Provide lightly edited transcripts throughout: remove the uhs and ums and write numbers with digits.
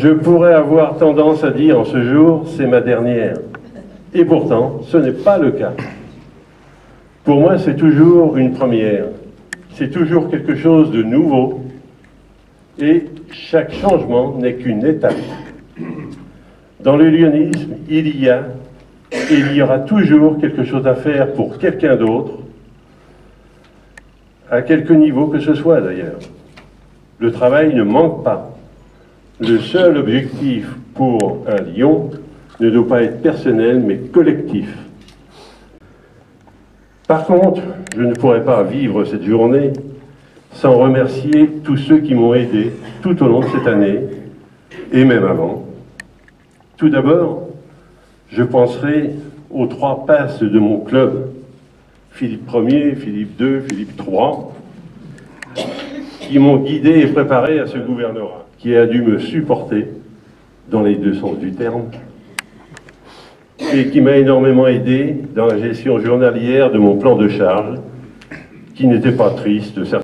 Je pourrais avoir tendance à dire en ce jour, c'est ma dernière. Et pourtant, ce n'est pas le cas. Pour moi, c'est toujours une première. C'est toujours quelque chose de nouveau. Et chaque changement n'est qu'une étape. Dans le lyonisme, il y a et il y aura toujours quelque chose à faire pour quelqu'un d'autre, à quelque niveau que ce soit d'ailleurs. Le travail ne manque pas. Le seul objectif pour un lion ne doit pas être personnel, mais collectif. Par contre, je ne pourrais pas vivre cette journée sans remercier tous ceux qui m'ont aidé tout au long de cette année, et même avant. Tout d'abord, je penserai aux 3 passes de mon club, Philippe Ier, Philippe II, Philippe III, qui m'ont guidé et préparé à ce gouvernorat, qui a dû me supporter, dans les 2 sens du terme, et qui m'a énormément aidé dans la gestion journalière de mon plan de charge, qui n'était pas triste, certes.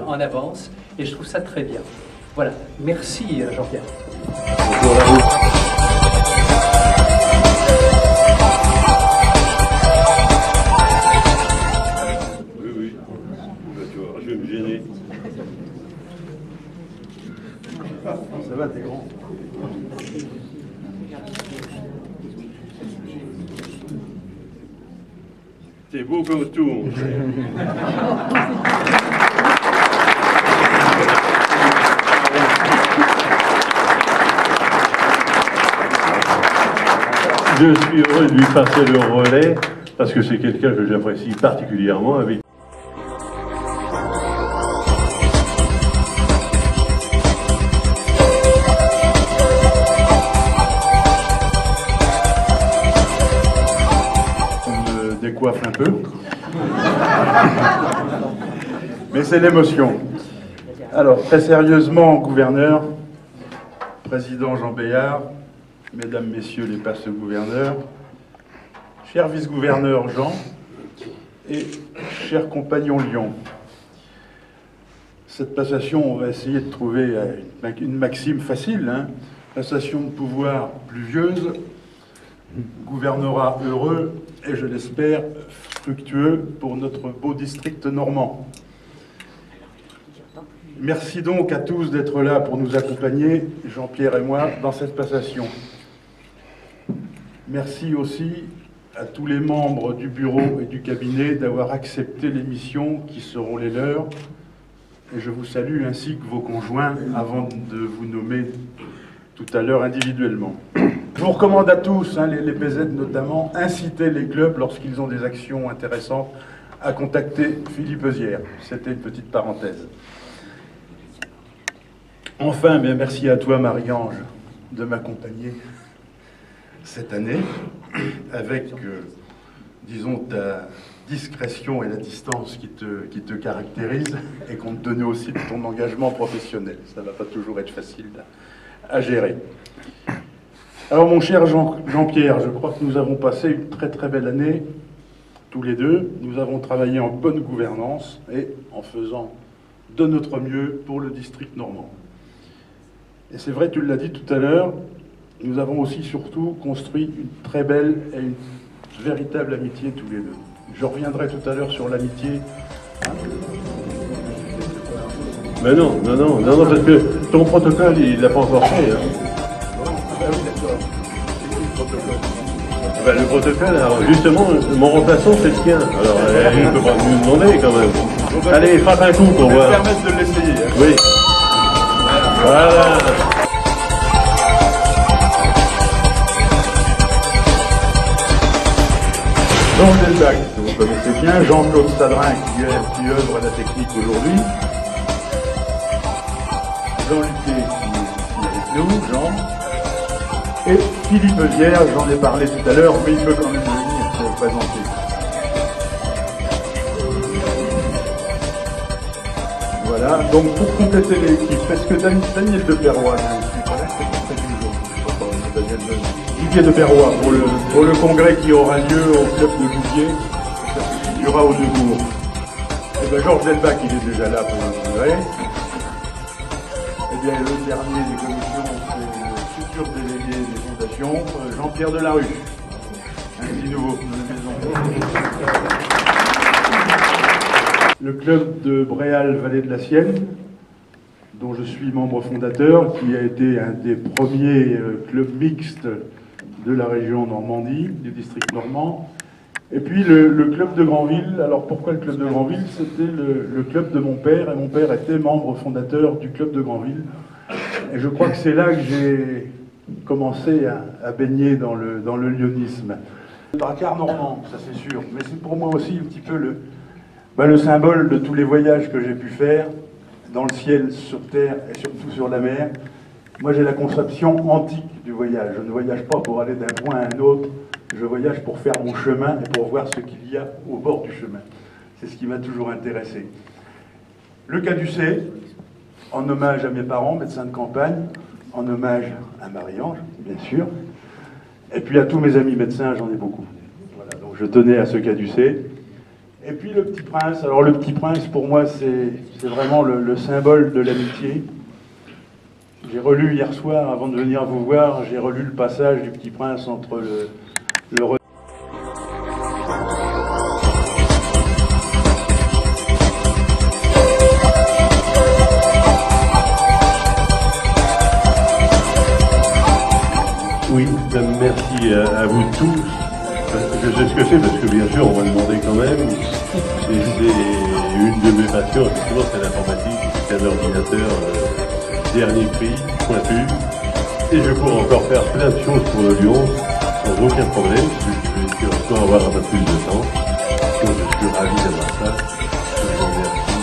En avance, et je trouve ça très bien. Voilà, merci Jean-Pierre. Oui, tu vois, je vais me gêner. Ça va, t'es grand. T'es beau comme tout, mon frère. Je suis heureux de lui passer le relais, parce que c'est quelqu'un que j'apprécie particulièrement avec. On me décoiffe un peu. Mais c'est l'émotion. Alors, très sérieusement, gouverneur, président Jean Béard, mesdames, messieurs les passes-gouverneurs, cher vice-gouverneur Jean et chers compagnons Lyon, cette passation, on va essayer de trouver une maxime facile, hein. Passation de pouvoir pluvieuse, gouvernorat heureux et, je l'espère, fructueux pour notre beau district normand. Merci donc à tous d'être là pour nous accompagner, Jean-Pierre et moi, dans cette passation. Merci aussi à tous les membres du bureau et du cabinet d'avoir accepté les missions qui seront les leurs. Et je vous salue ainsi que vos conjoints avant de vous nommer tout à l'heure individuellement. Je vous recommande à tous, hein, les PZ notamment, inciter les clubs lorsqu'ils ont des actions intéressantes à contacter Philippe Eusière. C'était une petite parenthèse. Enfin, bien merci à toi Marie-Ange de m'accompagner cette année, avec, disons, ta discrétion et la distance qui te caractérise, et compte tenu aussi de ton engagement professionnel. Ça ne va pas toujours être facile à gérer. Alors, mon cher Jean-Pierre, je crois que nous avons passé une très très belle année, tous les deux. Nous avons travaillé en bonne gouvernance et en faisant de notre mieux pour le district normand. Et c'est vrai, tu l'as dit tout à l'heure, nous avons aussi surtout construit une très belle et une véritable amitié tous les deux. Je reviendrai tout à l'heure sur l'amitié. Mais non, parce que ton protocole, il l'a pas encore fait. Hein. Ah oui, d'accord. Ben, le protocole, alors justement, mon remplaçant, c'est le tien. Alors, il ne peut pas nous demander quand même. Allez, frappe un coup pour voir. Je vais me permettre de l'essayer. Hein. Oui. Voilà. Jean Delbach, que vous connaissez bien, Jean-Claude Sadrin qui œuvre à la technique aujourd'hui, Jean Luquet qui est avec nous, Jean, et Philippe Vierge, j'en ai parlé tout à l'heure, mais il peut quand même venir se présenter. Voilà, donc pour compléter l'équipe, est-ce que Daniel de Perrois, Didier de Perrois, pour le congrès qui aura lieu au club de Gouvier, il y aura au Neubourg. Et bien Georges Delbach, il est déjà là pour le congrès. Et bien le dernier des commissions, c'est le futur délégué des fondations, Jean-Pierre Delarue. Un petit nouveau de la maison. Le club de Bréal-Vallée de la Sienne, dont je suis membre fondateur, qui a été un des premiers clubs mixtes de la région Normandie, du district normand. Et puis le club de Granville. Alors pourquoi le club de Granville? C'était le club de mon père, et mon père était membre fondateur du club de Granville. Et je crois que c'est là que j'ai commencé à baigner dans le lyonisme. Le dracard normand, ça c'est sûr, mais c'est pour moi aussi un petit peu le symbole de tous les voyages que j'ai pu faire, dans le ciel, sur terre et surtout sur la mer. Moi j'ai la conception antique du voyage. Je ne voyage pas pour aller d'un point à un autre, je voyage pour faire mon chemin et pour voir ce qu'il y a au bord du chemin. C'est ce qui m'a toujours intéressé. Le caducée, en hommage à mes parents, médecins de campagne, en hommage à Marie-Ange, bien sûr, et puis à tous mes amis médecins, j'en ai beaucoup. Voilà, donc je tenais à ce caducée. Et puis le Petit Prince. Alors le Petit Prince, pour moi, c'est vraiment le symbole de l'amitié. J'ai relu hier soir, avant de venir vous voir, j'ai relu le passage du Petit Prince entre le Oui, merci à vous tous. Je sais ce que c'est, parce que bien sûr, on va demander quand même. C'est une de mes passions, effectivement, c'est l'informatique. C'est un ordinateur dernier prix, pointu. Et je pourrais encore faire plein de choses pour le Lyon, sans aucun problème. Je vais encore avoir un peu plus de temps. Donc, je suis ravi d'avoir ça. Je vous remercie.